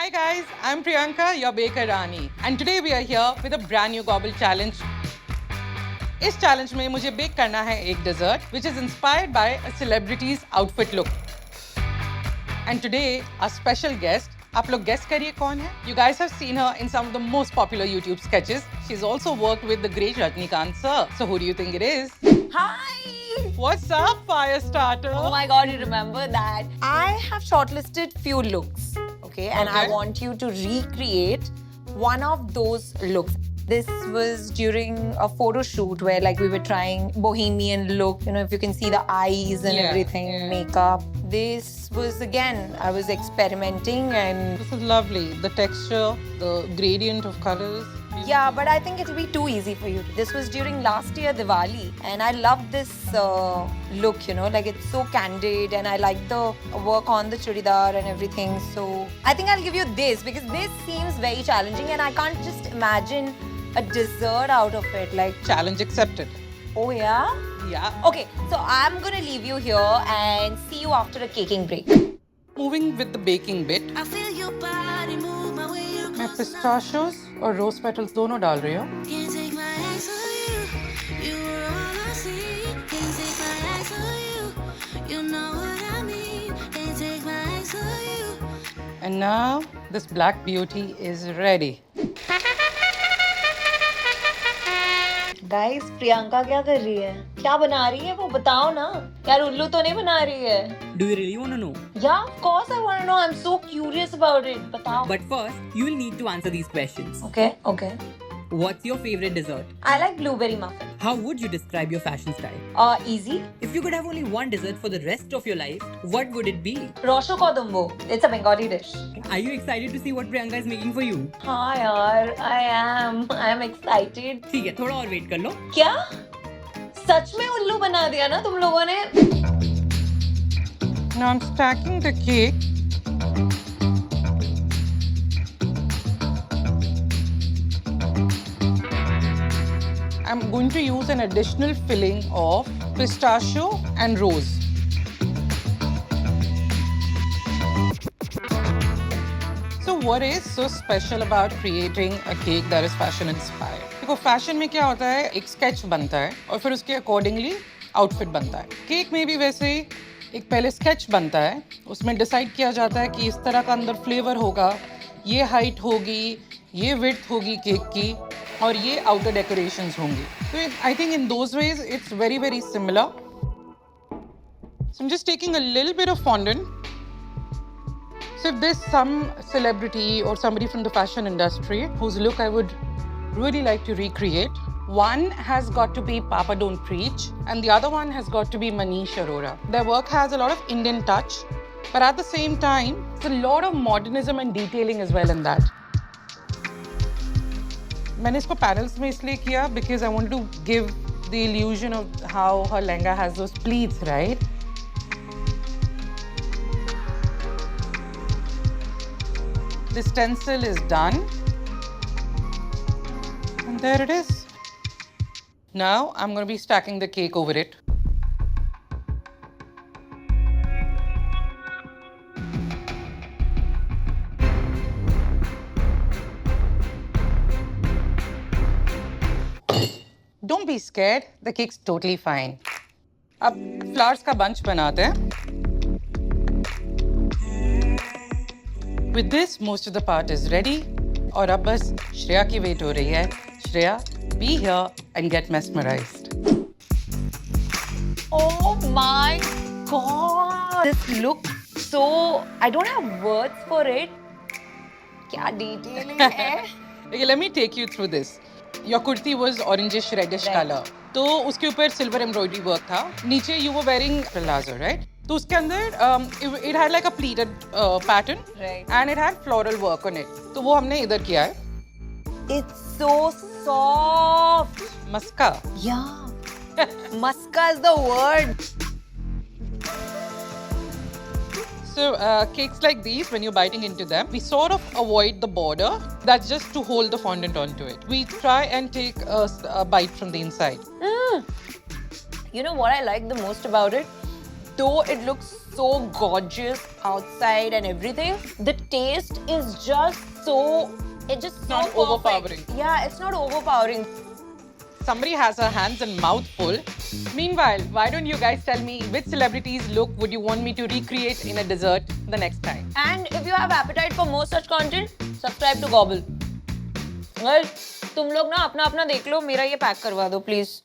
Hi guys, I'm Priyanka, your baker Rani, and today we are here with a brand new gobble challenge. इस challenge में मुझे bake करना है एक dessert which is inspired by a celebrity's outfit look. And today our special guest, आप लोग guess करिए कौन है? You guys have seen her in some of the most popular YouTube sketches. She's also worked with the great Rajnikant sir. So who do you think it is? Hi! What's up, Firestarter? Oh my god, you remember that? I have shortlisted few looks, okay? And I Okay. want you to recreate one of those looks. This was during a photo shoot where like we were trying bohemian look, you know, if you can see the eyes and Yeah, everything, yeah. makeup. This was again, I was experimenting and This is lovely. The texture, the gradient of colors. yeah, but I think it'll be too easy for you. This was during last year Diwali, and I love this look, you know, like it's so candid, and I like the work on the churidar and everything. So I think I'll give you this because this seems very challenging, and I can't just imagine a dessert out of it. Like, Challenge accepted. oh yeah? Yeah. Okay, so I'm gonna leave you here and see you after a caking break. Moving with the baking bit, I feel your body move my way मैं across the pistachios और rose petals दोनों डाल रही हूँ. Can't take my eyes on you. You were all I see. Can't take my eyes on you. You know what I mean. Can't take my eyes on you. And now this black beauty is ready. Guys, Priyanka क्या कर रही है? क्या बना रही है वो बताओ ना. यार उल्लू तो नहीं बना रही है. Do you really want to know? Yeah, of course I want to know. I'm so curious about it. बताओ. But first, you will need to answer these questions. Okay. What's your favorite dessert? I like blueberry muffin. How would you describe your fashion style? Easy. If you could have only one dessert for the rest of your life, what would it be? Rosho kodumbo. It's a Bengali dish. Are you excited to see what Priyanka is making for you? हाँ यार, I am. I am excited. ठीक है, थोड़ा और wait कर लो. क्या? सच में उल्लू बना दिया ना तुम लोगों ने? Now I'm stacking the cake. I'm going to use an additional filling of pistachio and rose. So what is so special about creating a cake that is fashion inspired? देखो fashion में क्या होता है, एक sketch बनता है और फिर उसके accordingly outfit बनता है. केक में भी वैसे ही एक पहले sketch बनता है, उसमें decide किया जाता है कि इस तरह का अंदर flavor होगा, ये height होगी, ये width होगी केक की और ये outer decorations होंगी. So I think in those ways it's very very similar. So I'm just taking a little bit of fondant. So if there's some celebrity or somebody from the fashion industry whose look I would really like to recreate, one has got to be Papa Don't Preach and the other one has got to be Manish Arora. Their work has a lot of Indian touch, but at the same time, there's a lot of modernism and detailing as well in that. मैंने इसको panels में इसलिए किया because I wanted to give the illusion of how her lehenga has those pleats, right? The stencil is done. And there it is. Now I'm going to be stacking the cake over it. Don't be scared, the cake's totally fine. अब flowers का bunch बनाते हैं. With this, most of the part is ready. और अब बस श्रेया की wait हो रही है. Shreya, be here and get mesmerized. Oh my god! This looks so. I don't have words for it. क्या detailing है? Okay, let me take you through this. Your kurti was orangish reddish Right. color. तो उसके ऊपर silver embroidery work था. नीचे you were wearing palazzo, right? तो उसके अंदर it had like a pleated pattern. Right. And it had floral work on it. तो वो हमने इधर किया है. It's so soft. Maska. Yeah. Muska is the word. So cakes like these, when you're biting into them, we sort of avoid the border. That's just to hold the fondant onto it. We try and take a bite from the inside. You know what I like the most about it? though it looks so gorgeous outside and everything, the taste is just so, it's just so Not perfect. overpowering. Yeah, it's not overpowering. Somebody has her hands and mouth full. Meanwhile, why don't you guys tell me which celebrity's look would you want me to recreate in a dessert the next time? And if you have appetite for more such content, subscribe to Gobble. Well, तुम लोग ना अपना अपना देख लो, मेरा ये pack करवा दो प्लीज.